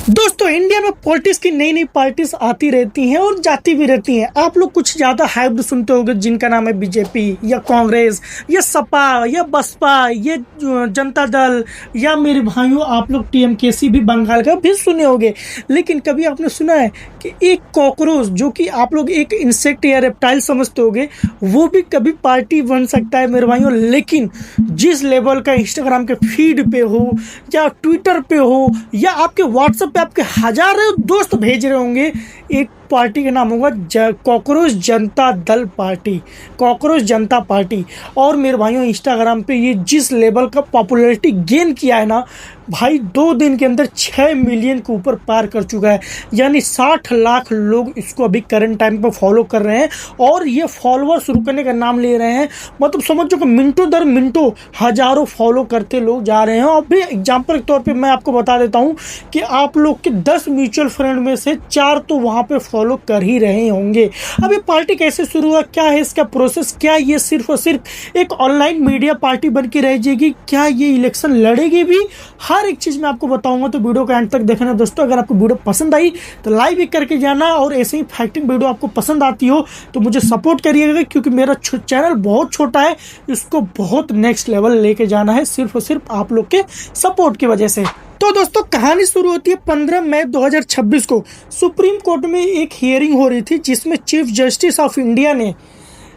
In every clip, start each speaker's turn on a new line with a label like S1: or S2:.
S1: दोस्तों इंडिया में पॉलिटिक्स की नई नई पार्टीज आती रहती हैं और जाती भी रहती हैं। आप लोग कुछ ज़्यादा हाइप्ड सुनते होंगे जिनका नाम है बीजेपी या कांग्रेस या सपा या बसपा या जनता दल या मेरे भाइयों आप लोग टीएमकेसी भी बंगाल का भी सुने होंगे। लेकिन कभी आपने सुना है कि एक कॉकरोच जो कि आप लोग एक इंसेक्ट या रेप्टाइल समझते होंगे वो भी कभी पार्टी बन सकता है मेरे भाइयों। लेकिन जिस लेवल का इंस्टाग्राम के फीड पे हो या ट्विटर पे हो या आपके व्हाट्सएप पे आपके हजारों दोस्त भेज रहे होंगे, एक पार्टी का नाम होगा cockroach Janata Dal party, cockroach जनता पार्टी। और मेरे भाइयों इंस्टाग्राम पे ये जिस लेवल का पॉपुलैरिटी गेन किया है ना भाई, 2 दिन के अंदर 6 मिलियन के ऊपर पार कर चुका है। यानी 60 लाख लोग इसको अभी करंट टाइम पर फॉलो कर रहे हैं और ये फॉलोअर्स रुकने का नाम ले रहे हैं। मतलब समझो कि मिनटों दर मिनटों हजारों फॉलो करते लोग जा रहे हैं। और भी एग्जाम्पल के तौर पे मैं आपको बता देता हूँ कि आप लोग के 10 म्यूचुअल फंड में से 4 तो वहाँ पे फॉलो कर ही रहे होंगे। अब ये पार्टी कैसे शुरू हुआ, क्या है इसका प्रोसेस, क्या ये सिर्फ और सिर्फ एक ऑनलाइन मीडिया पार्टी बन के रह जाएगी, क्या ये इलेक्शन लड़ेगी भी, हर एक चीज़ मैं आपको बताऊंगा। तो वीडियो को एंड तक देखना दोस्तों। अगर आपको वीडियो पसंद आई तो लाइक भी करके जाना और ऐसे ही फैक्टिंग वीडियो आपको पसंद आती हो तो मुझे सपोर्ट करिएगा, क्योंकि मेरा चैनल बहुत छोटा है, इसको बहुत नेक्स्ट लेवल लेके जाना है सिर्फ और सिर्फ आप लोग के सपोर्ट की वजह से। तो दोस्तों कहानी शुरू होती है 15 मई 2026 को। सुप्रीम कोर्ट में एक हियरिंग हो रही थी जिसमें चीफ जस्टिस ऑफ इंडिया ने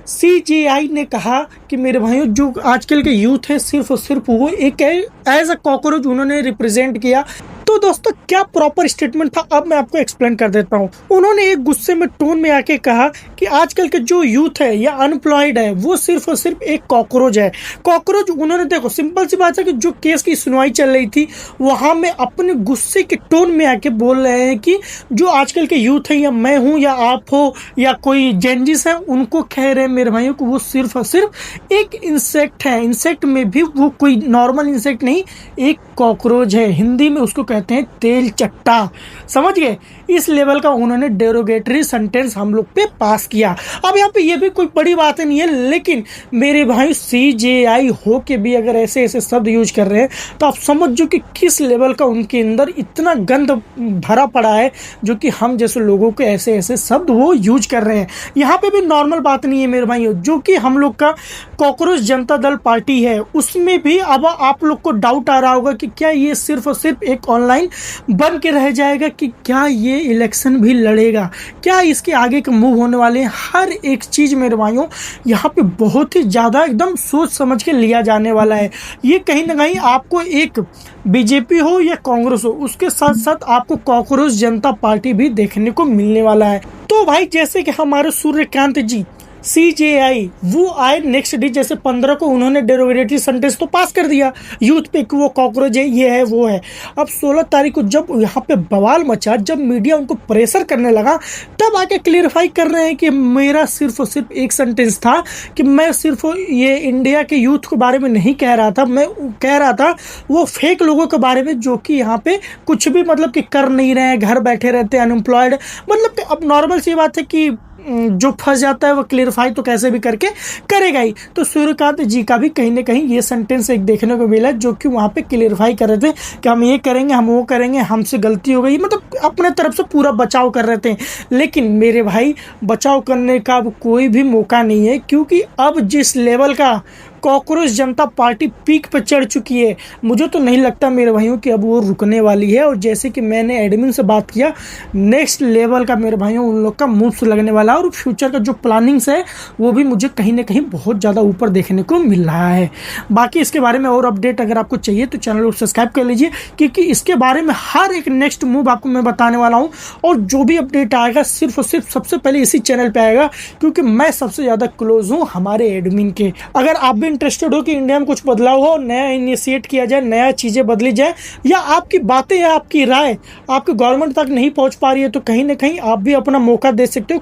S1: CJI ने कहा कि मेरे भाइयों जो आजकल के यूथ है सिर्फ और सिर्फ वो एक एज अ कॉकरोच उन्होंने रिप्रेजेंट किया। तो दोस्तों क्या प्रॉपर स्टेटमेंट था अब मैं आपको एक्सप्लेन कर देता हूँ। उन्होंने एक गुस्से में टोन में आके कहा कि आजकल के जो यूथ है या अनएम्प्लॉयड है वो सिर्फ और सिर्फ एक कॉकरोच है। कॉकरोच उन्होंने देखो सिंपल सी बात है कि जो केस की सुनवाई चल रही थी वहां में अपने गुस्से के टोन में आके बोल रहे हैं कि जो आजकल के यूथ है या मैं हूँ या आप हो या कोई जेंजिस है उनको कह रहे हैं मेरे भाइयों को वो सिर्फ और सिर्फ एक इंसेक्ट है। इंसेक्ट में भी वो कोई नॉर्मल इंसेक्ट नहीं, एक कॉकरोच है। हिंदी में उसको कहते हैं तेल चट्टा, समझ गए। इस लेवल का उन्होंने डेरोगेटरी सेंटेंस हम लोग पे पास किया। अब यहाँ पे ये भी कोई बड़ी बात नहीं है, लेकिन मेरे भाई CJI हो के भी अगर ऐसे ऐसे शब्द यूज कर रहे हैं तो आप समझो कि किस लेवल का उनके अंदर इतना गंद भरा पड़ा है जो कि हम जैसे लोगों के ऐसे ऐसे शब्द वो यूज कर रहे हैं। यहाँ पे भी नॉर्मल बात नहीं है मेरे भाइयों। जो कि हम लोग का कॉकरोच जनता दल पार्टी है उसमें भी अब आप लोग को डाउट आ रहा होगा कि क्या ये सिर्फ और सिर्फ एक ऑनलाइन बन के रह जाएगा कि क्या ये इलेक्शन भी लड़ेगा, क्या इसके आगे के मूव होने वाले हैं। हर एक चीज मेरे भाइयों यहाँ पे बहुत ही ज्यादा एकदम सोच समझ के लिया जाने वाला है। ये कहीं ना कहीं आपको एक बीजेपी हो या कांग्रेस हो उसके साथ साथ आपको कॉकरोच जनता पार्टी भी देखने को मिलने वाला है। तो भाई जैसे कि हमारे सूर्यकांत जी CJI वो आए नेक्स्ट डे, जैसे 15 को उन्होंने डेरोगेटरी सेंटेंस तो पास कर दिया यूथ पे कि वो कॉकरोच है, ये है वो है। अब 16 तारीख को जब यहाँ पे बवाल मचा, जब मीडिया उनको प्रेशर करने लगा तब आके क्लियरफाई कर रहे हैं कि मेरा सिर्फ और सिर्फ एक सेंटेंस था कि मैं सिर्फ ये इंडिया के यूथ के बारे में नहीं कह रहा था, मैं कह रहा था वो फेक लोगों के बारे में जो कि यहाँ पे कुछ भी मतलब कि कर नहीं रहे हैं, घर बैठे रहते हैं, अनएम्प्लॉयड। मतलब कि अब नॉर्मल सी बात है कि जो फंस जाता है वो क्लियरफाई तो कैसे भी करके करेगा ही। तो सूर्यकांत जी का भी कहीं ना कहीं ये सेंटेंस एक देखने को मिला जो कि वहाँ पे क्लियरफाई कर रहे थे कि हम ये करेंगे, हम वो करेंगे, हमसे गलती हो गई, मतलब अपने तरफ से पूरा बचाव कर रहे थे। लेकिन मेरे भाई बचाव करने का अब कोई भी मौका नहीं है, क्योंकि अब जिस लेवल का कॉकरोच जनता पार्टी पीक पर चढ़ चुकी है, मुझे तो नहीं लगता मेरे भाइयों कि अब वो रुकने वाली है। और जैसे कि मैंने एडमिन से बात किया, नेक्स्ट लेवल का मेरे भाइयों उन लोग का मूव्स लगने वाला है और फ्यूचर का जो प्लानिंग्स है वो भी मुझे कहीं ना कहीं बहुत ज़्यादा ऊपर देखने को मिल रहा है। बाकी इसके बारे में और अपडेट अगर आपको चाहिए तो चैनल को सब्सक्राइब कर लीजिए, क्योंकि इसके बारे में हर एक नेक्स्ट मूव आपको मैं बताने वाला हूँ। और जो भी अपडेट आएगा सिर्फ और सिर्फ सबसे पहले इसी चैनल पर आएगा, क्योंकि मैं सबसे ज़्यादा क्लोज हूँ हमारे एडमिन के। अगर आप भी इंटरेस्टेड हो कि इंडिया में कुछ बदलाव हो, नया इनिशिएट किया जाए, नया चीजें बदली जाए, या आपकी बातें या आपकी राय आपके गवर्नमेंट तक नहीं पहुंच पा रही है, तो कहीं ना कहीं आप भी अपना मौका दे सकते हो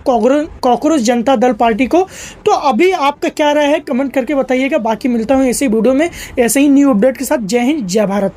S1: कॉकरोच जनता दल पार्टी को। तो अभी आपका क्या राय है कमेंट करके बताइएगा। बाकी मिलता हूं ऐसे वीडियो में ऐसे ही न्यू अपडेट के साथ। जय हिंद, जय भारत।